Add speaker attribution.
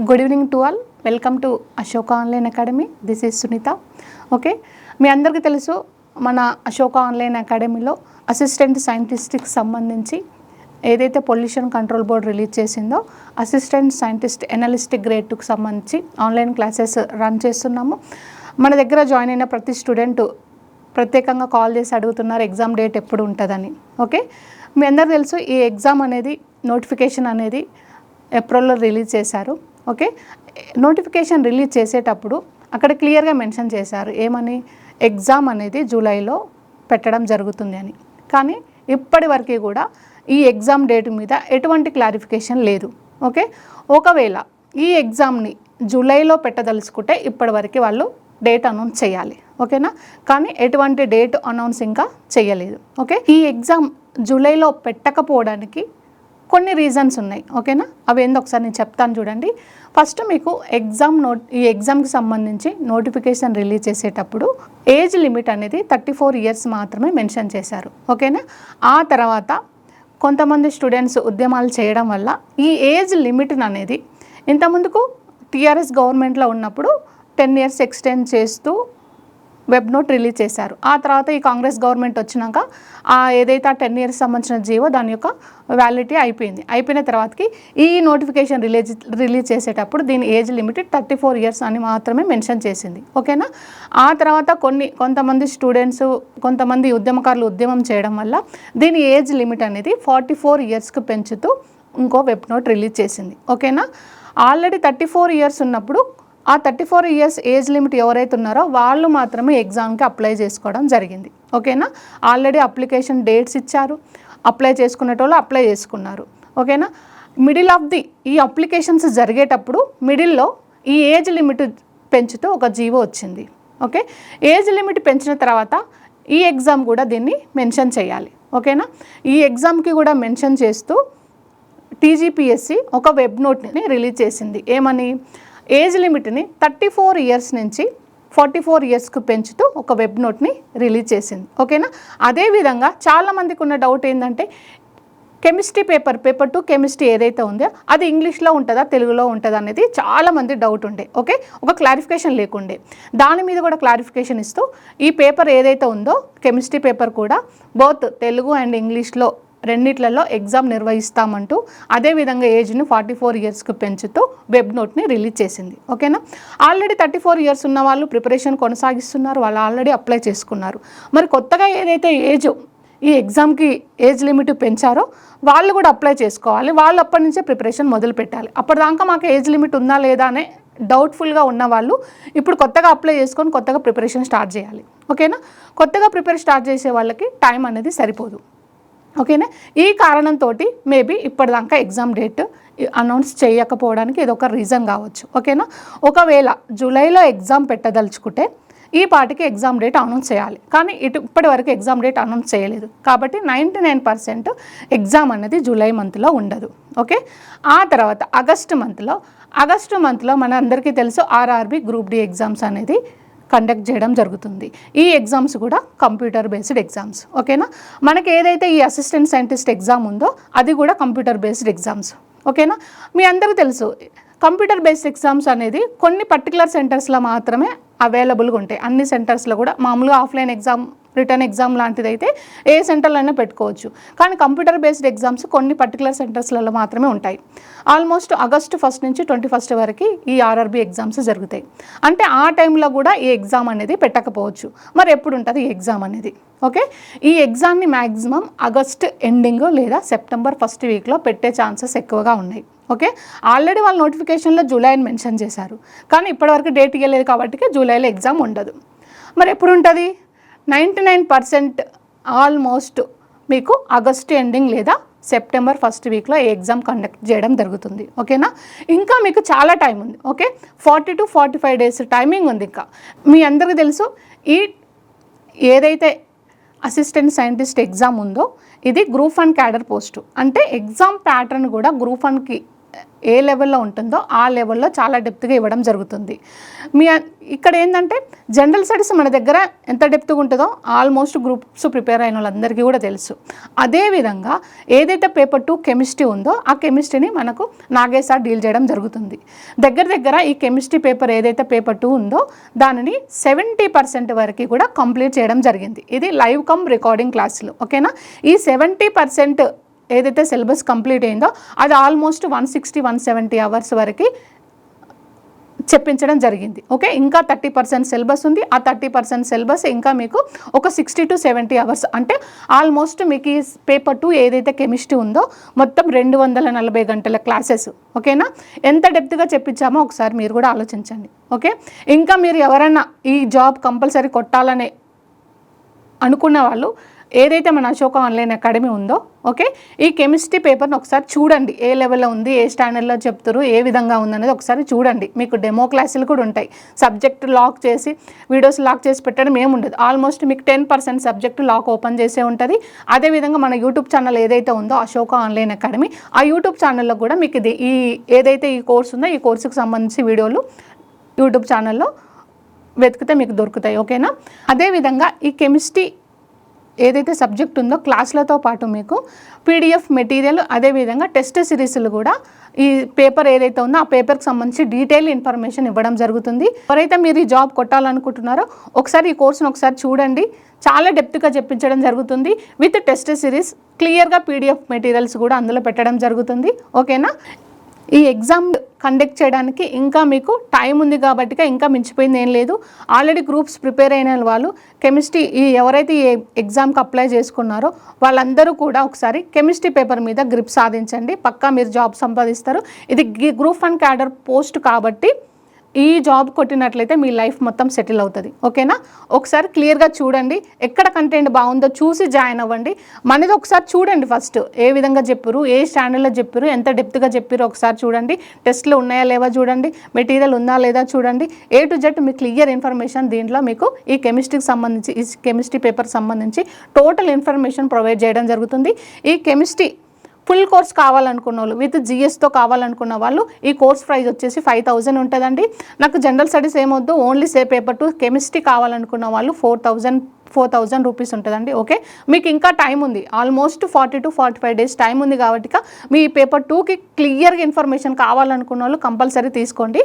Speaker 1: Good evening to all. Welcome to Ashoka online academy. This is Sunitha. Okay, మీ అందరికీ తెలుసు మన అశోక ఆన్లైన్ అకాడమీలో అసిస్టెంట్ సైంటిస్ట్కి సంబంధించి ఏదైతే పొల్యూషన్ కంట్రోల్ బోర్డ్ రిలీజ్ చేసిందో అసిస్టెంట్ సైంటిస్ట్ ఎనలిస్ట్ గ్రేడ్ 2కి సంబంధించి ఆన్లైన్ క్లాసెస్ రన్ చేస్తున్నాము. మన దగ్గర జాయిన్ అయిన ప్రతి స్టూడెంట్ ప్రత్యేకంగా కాల్ చేసి అడుగుతున్నారు ఎగ్జామ్ డేట్ ఎప్పుడు ఉంటుందని. ఓకే, మీ అందరికీ తెలుసు ఈ ఎగ్జామ్ అనేది నోటిఫికేషన్ అనేది ఏప్రిల్లో రిలీజ్ చేశారు. ఓకే, నోటిఫికేషన్ రిలీజ్ చేసేటప్పుడు అక్కడ క్లియర్గా మెన్షన్ చేశారు ఏమని, ఎగ్జామ్ అనేది జూలైలో పెట్టడం జరుగుతుంది అని. కానీ ఇప్పటి వరకు కూడా ఈ ఎగ్జామ్ డేట్ మీద ఎటువంటి క్లారిఫికేషన్ లేదు. ఓకే, ఒకవేళ ఈ ఎగ్జామ్ని జూలైలో పెట్టదలుచుకుంటే ఇప్పటివరకు వాళ్ళు డేట్ అనౌన్స్ చేయాలి. ఓకేనా, కానీ ఎటువంటి డేట్ అనౌన్స్ ఇంకా చేయలేదు. ఓకే, ఈ ఎగ్జామ్ జూలైలో పెట్టకపోవడానికి కొన్ని రీజన్స్ ఉన్నాయి. ఓకేనా, అవి ఏందో ఒకసారి నేను చెప్తాను చూడండి. ఫస్ట్ మీకు ఈ ఎగ్జామ్కి సంబంధించి నోటిఫికేషన్ రిలీజ్ చేసేటప్పుడు ఏజ్ లిమిట్ అనేది 34 ఇయర్స్ మాత్రమే మెన్షన్ చేశారు. ఓకేనా, ఆ తర్వాత కొంతమంది స్టూడెంట్స్ ఉద్యమాలు చేయడం వల్ల ఈ ఏజ్ లిమిట్ అనేది ఇంతకుముందుకు టీఆర్ఎస్ గవర్నమెంట్లో ఉన్నప్పుడు 10 ఇయర్స్ ఎక్స్టెండ్ చేస్తూ వెబ్ నోట్ రిలీజ్ చేశారు. ఆ తర్వాత ఈ కాంగ్రెస్ గవర్నమెంట్ వచ్చినాక ఏదైతే ఆ 10 ఇయర్స్ సంబంధించిన జీవో దాని యొక్క వ్యాలిడిటీ అయిపోయిన తర్వాతకి ఈ నోటిఫికేషన్ రిలీజ్ చేసేటప్పుడు దీని ఏజ్ లిమిట్ 34 ఇయర్స్ అని మాత్రమే మెన్షన్ చేసింది. ఓకేనా, ఆ తర్వాత కొంతమంది స్టూడెంట్స్ కొంతమంది ఉద్యమకారులు ఉద్యమం చేయడం వల్ల దీని ఏజ్ లిమిట్ అనేది 44 ఇయర్స్కి పెంచుతూ ఇంకో వెబ్ నోట్ రిలీజ్ చేసింది. ఓకేనా, ఆల్రెడీ 34 ఇయర్స్ ఉన్నప్పుడు ఆ 34 ఇయర్స్ ఏజ్ లిమిట్ ఎవరైతే ఉన్నారో వాళ్ళు మాత్రమే ఎగ్జామ్కి అప్లై చేసుకోవడం జరిగింది. ఓకేనా, ఆల్రెడీ అప్లికేషన్ డేట్స్ ఇచ్చారు, అప్లై చేసుకునేటోళ్ళు అప్లై చేసుకున్నారు. ఓకేనా, మిడిల్ ఆఫ్ ఈ అప్లికేషన్స్ జరిగేటప్పుడు మిడిల్లో ఈ ఏజ్ లిమిట్ పెంచుతూ ఒక జీవో వచ్చింది. ఓకే, ఏజ్ లిమిట్ పెంచిన తర్వాత ఈ ఎగ్జామ్ కూడా దీన్ని మెన్షన్ చేయాలి. ఓకేనా, ఈ ఎగ్జామ్కి కూడా మెన్షన్ చేస్తూ టీజీపీఎస్సీ ఒక వెబ్ నోట్ని రిలీజ్ చేసింది. ఏమని, ఏజ్ లిమిట్ని 34 ఇయర్స్ నుంచి 44 ఇయర్స్కు పెంచుతూ ఒక వెబ్ నోట్ని రిలీజ్ చేసింది. ఓకేనా, అదేవిధంగా చాలామందికి ఉన్న డౌట్ ఏంటంటే కెమిస్ట్రీ పేపర్ 2 కెమిస్ట్రీ ఏదైతే ఉందో అది ఇంగ్లీష్లో ఉంటుందా తెలుగులో ఉంటుందా అనేది చాలామంది డౌట్ ఉండే. ఓకే, ఒక క్లారిఫికేషన్ లేకుండే. దాని మీద కూడా క్లారిఫికేషన్ ఇస్తూ ఈ పేపర్ ఏదైతే ఉందో కెమిస్ట్రీ పేపర్ కూడా బోత్ తెలుగు అండ్ ఇంగ్లీష్లో రెండిట్లలో ఎగ్జామ్ నిర్వహిస్తామంటూ అదేవిధంగా ఏజ్ని 44 ఇయర్స్కి పెంచుతూ వెబ్ నోట్ని రిలీజ్ చేసింది. ఓకేనా, ఆల్రెడీ 34 ఇయర్స్ ఉన్న వాళ్ళు ప్రిపరేషన్ కొనసాగిస్తున్నారు, వాళ్ళు ఆల్రెడీ అప్లై చేసుకున్నారు. మరి కొత్తగా ఏదైతే ఈ ఎగ్జామ్కి ఏజ్ లిమిట్ పెంచారో వాళ్ళు కూడా అప్లై చేసుకోవాలి. వాళ్ళు అప్పటి నుంచే ప్రిపరేషన్ మొదలు పెట్టాలి. అప్పటిదాకా మాకు ఏజ్ లిమిట్ ఉందా లేదా అనే డౌట్ఫుల్గా ఉన్న వాళ్ళు ఇప్పుడు కొత్తగా అప్లై చేసుకొని కొత్తగా ప్రిపరేషన్ స్టార్ట్ చేయాలి. ఓకేనా, కొత్తగా ప్రిపేర్ స్టార్ట్ చేసే వాళ్ళకి టైం అనేది సరిపోదు. ఓకేనా, ఈ కారణంతో మేబీ ఇప్పటిదాకా ఎగ్జామ్ డేట్ అనౌన్స్ చేయకపోవడానికి ఇది ఒక రీజన్ కావచ్చు. ఓకేనా, ఒకవేళ జూలైలో ఎగ్జామ్ పెట్టదలుచుకుంటే ఈ పాటికి ఎగ్జామ్ డేట్ అనౌన్స్ చేయాలి. కానీ ఇప్పటి వరకు ఎగ్జామ్ డేట్ అనౌన్స్ చేయలేదు. కాబట్టి 99% ఎగ్జామ్ అనేది జూలై మంత్లో ఉండదు. ఓకే, ఆ తర్వాత ఆగస్టు మంత్లో మన అందరికీ తెలుసు ఆర్ఆర్బి గ్రూప్ డి ఎగ్జామ్స్ అనేది కండక్ట్ చేయడం జరుగుతుంది. ఈ ఎగ్జామ్స్ కూడా కంప్యూటర్ బేస్డ్ ఎగ్జామ్స్. ఓకేనా, మనకి ఏదైతే ఈ అసిస్టెంట్ సైంటిస్ట్ ఎగ్జామ్ ఉందో అది కూడా కంప్యూటర్ బేస్డ్ ఎగ్జామ్స్. ఓకేనా, మీ అందరికీ తెలుసు కంప్యూటర్ బేస్డ్ ఎగ్జామ్స్ అనేది కొన్ని పర్టికులర్ సెంటర్స్లో మాత్రమే అవైలబుల్గా ఉంటాయి. అన్ని సెంటర్స్లో కూడా మామూలుగా ఆఫ్లైన్ ఎగ్జామ్ రిటర్న్ ఎగ్జామ్ లాంటిది అయితే ఏ సెంటర్లో అయినా పెట్టుకోవచ్చు. కానీ కంప్యూటర్ బేస్డ్ ఎగ్జామ్స్ కొన్ని పర్టికులర్ సెంటర్స్లలో మాత్రమే ఉంటాయి. ఆల్మోస్ట్ ఆగస్టు 1 నుంచి 21 వరకు ఈ ఆర్ఆర్బీ ఎగ్జామ్స్ జరుగుతాయి. అంటే ఆ టైంలో కూడా ఈ ఎగ్జామ్ అనేది పెట్టకపోవచ్చు. మరి ఎప్పుడు ఉంటుంది ఈ ఎగ్జామ్ అనేది? ఓకే, ఈ ఎగ్జామ్ని మ్యాక్సిమం ఆగస్ట్ ఎండింగ్ లేదా సెప్టెంబర్ 1st వీక్లో పెట్టే ఛాన్సెస్ ఎక్కువగా ఉన్నాయి. ఓకే, ఆల్రెడీ వాళ్ళ నోటిఫికేషన్లో జూలై అని మెన్షన్ చేశారు. కానీ ఇప్పటివరకు డేట్ ఇవ్వలేదు కాబట్టి జూలైలో ఎగ్జామ్ ఉండదు. మరి ఎప్పుడు ఉంటుంది? 99% ఆల్మోస్ట్ మీకు ఆగస్టు ఎండింగ్ లేదా సెప్టెంబర్ 1st వీక్లో ఈ ఎగ్జామ్ కండక్ట్ చేయడం జరుగుతుంది. ఓకేనా, ఇంకా మీకు చాలా టైం ఉంది. ఓకే, 40 to 45 డేస్ టైమింగ్ ఉంది. ఇంకా మీ అందరికీ తెలుసు ఈ ఏదైతే అసిస్టెంట్ సైంటిస్ట్ ఎగ్జామ్ ఉందో ఇది గ్రూప్ 1 క్యాడర్ పోస్టు. అంటే ఎగ్జామ్ ప్యాటర్న్ కూడా గ్రూప్ 1కి ఏ లెవెల్లో ఉంటుందో ఆ లెవెల్లో చాలా డెప్త్గా ఇవ్వడం జరుగుతుంది. ఇక్కడ ఏంటంటే జనరల్ స్టడీస్ మన దగ్గర ఎంత డెప్త్గా ఉంటుందో ఆల్మోస్ట్ గ్రూప్స్ ప్రిపేర్ అయిన వాళ్ళందరికీ కూడా తెలుసు. అదేవిధంగా ఏదైతే పేపర్ 2 కెమిస్ట్రీ ఉందో ఆ కెమిస్ట్రీని మనకు నాగేశ్ సార్ డీల్ చేయడం జరుగుతుంది. దగ్గర ఈ కెమిస్ట్రీ పేపర్ ఏదైతే పేపర్ 2 ఉందో దానిని 70% వరకు కూడా కంప్లీట్ చేయడం జరిగింది. ఇది లైవ్ కమ్ రికార్డింగ్ క్లాసులు. ఓకేనా? ఈ 70% ఏదైతే సిలబస్ కంప్లీట్ అయిందో అది ఆల్మోస్ట్ 160-170 అవర్స్ వరకు చెప్పించడం జరిగింది. ఓకే, ఇంకా 30% సిలబస్ ఉంది. ఆ 30% సిలబస్ ఇంకా మీకు ఒక 60 to 70 అవర్స్, అంటే ఆల్మోస్ట్ మీకు ఈ పేపర్ 2 ఏదైతే కెమిస్ట్రీ ఉందో మొత్తం 240 గంటల క్లాసెస్. ఓకేనా? ఎంత డెప్త్గా చెప్పించామో ఒకసారి మీరు కూడా ఆలోచించండి. ఓకే, ఇంకా మీరు ఎవరైనా ఈ జాబ్ కంపల్సరీ కొట్టాలనే అనుకున్న వాళ్ళు ఏదైతే మన అశోక ఆన్లైన్ అకాడమీ ఉందో, ఓకే, ఈ కెమిస్ట్రీ పేపర్ని ఒకసారి చూడండి. ఏ లెవెల్లో ఉంది, ఏ స్టాండర్డ్లో చెప్తారు, ఏ విధంగా ఉందనేది ఒకసారి చూడండి. మీకు డెమో క్లాసులు కూడా ఉంటాయి. సబ్జెక్ట్ లాక్ చేసి వీడియోస్ లాక్ చేసి పెట్టడం ఏముండదు. ఆల్మోస్ట్ మీకు 10% సబ్జెక్టు లాక్ ఓపెన్ చేసే ఉంటుంది. అదేవిధంగా మన యూట్యూబ్ ఛానల్ ఏదైతే ఉందో అశోక ఆన్లైన్ అకాడమీ, ఆ యూట్యూబ్ ఛానల్లో కూడా మీకు ఇది ఏదైతే ఈ కోర్స్ ఉందో ఈ కోర్సుకు సంబంధించి వీడియోలు యూట్యూబ్ ఛానల్లో వెతికితే మీకు దొరుకుతాయి. ఓకేనా? అదేవిధంగా ఈ కెమిస్ట్రీ ఏదైతే సబ్జెక్ట్ ఉందో క్లాసులతో పాటు మీకు పీడిఎఫ్ మెటీరియల్, అదేవిధంగా టెస్ట్ సిరీస్లు కూడా ఈ పేపర్ ఏదైతే ఉందో ఆ పేపర్కి సంబంధించి డీటెయిల్ ఇన్ఫర్మేషన్ ఇవ్వడం జరుగుతుంది. ఎవరైతే మీరు ఈ జాబ్ కొట్టాలనుకుంటున్నారో ఒకసారి ఈ కోర్సును ఒకసారి చూడండి. చాలా డెప్త్గా చెప్పించడం జరుగుతుంది. విత్ టెస్ట్ సిరీస్ క్లియర్గా పీడిఎఫ్ మెటీరియల్స్ కూడా అందులో పెట్టడం జరుగుతుంది. ఓకేనా? ఈ ఎగ్జామ్ కండక్ట్ చేయడానికి ఇంకా మీకు టైం ఉంది కాబట్టి ఇంకా మించిపోయింది ఏం లేదు. ఆల్రెడీ గ్రూప్స్ ప్రిపేర్ అయిన వాళ్ళు కెమిస్ట్రీ ఎవరైతే ఈ ఎగ్జామ్కి అప్లై చేసుకున్నారో వాళ్ళందరూ కూడా ఒకసారి కెమిస్ట్రీ పేపర్ మీద గ్రిప్ సాధించండి. పక్కా మీరు జాబ్ సంపాదిస్తారు. ఇది గ్రూప్ 1 క్యాడర్ పోస్ట్ కాబట్టి ఈ జాబ్ కొట్టినట్లయితే మీ లైఫ్ మొత్తం సెటిల్ అవుతుంది. ఓకేనా? ఒకసారి క్లియర్గా చూడండి. ఎక్కడ కంటెంట్ బాగుందో చూసి జాయిన్ అవ్వండి. మనది ఒకసారి చూడండి. ఫస్ట్ ఏ విధంగా చెప్పారు, ఏ స్టాండర్డ్లో చెప్పారు, ఎంత డెప్త్గా చెప్పారు ఒకసారి చూడండి. టెస్ట్లు ఉన్నాయా లేవా చూడండి, మెటీరియల్ ఉందా లేదా చూడండి. A to Z మీకు క్లియర్ ఇన్ఫర్మేషన్ దీంట్లో మీకు ఈ కెమిస్ట్రీకి సంబంధించి ఈ కెమిస్ట్రీ పేపర్కి సంబంధించి టోటల్ ఇన్ఫర్మేషన్ ప్రొవైడ్ చేయడం జరుగుతుంది. ఈ కెమిస్ట్రీ ఫుల్ కోర్స్ కావాలనుకున్న వాళ్ళు, విత్ జిఎస్తో కావాలనుకున్న వాళ్ళు ఈ కోర్స్ ప్రైస్ వచ్చేసి 5000 ఉంటుందండి. నాకు జనరల్ స్టడీస్ ఏమొద్దు, ఓన్లీ పేపర్ 2 కెమిస్ట్రీ కావాలనుకున్న వాళ్ళు 4000 రూపీస్ ఉంటుందండి. ఓకే, మీకు ఇంకా టైం ఉంది. ఆల్మోస్ట్ 40 to 45 డేస్ టైం ఉంది కాబట్టి మీ పేపర్ 2కి క్లియర్గా ఇన్ఫర్మేషన్ కావాలనుకున్న వాళ్ళు కంపల్సరీ తీసుకోండి.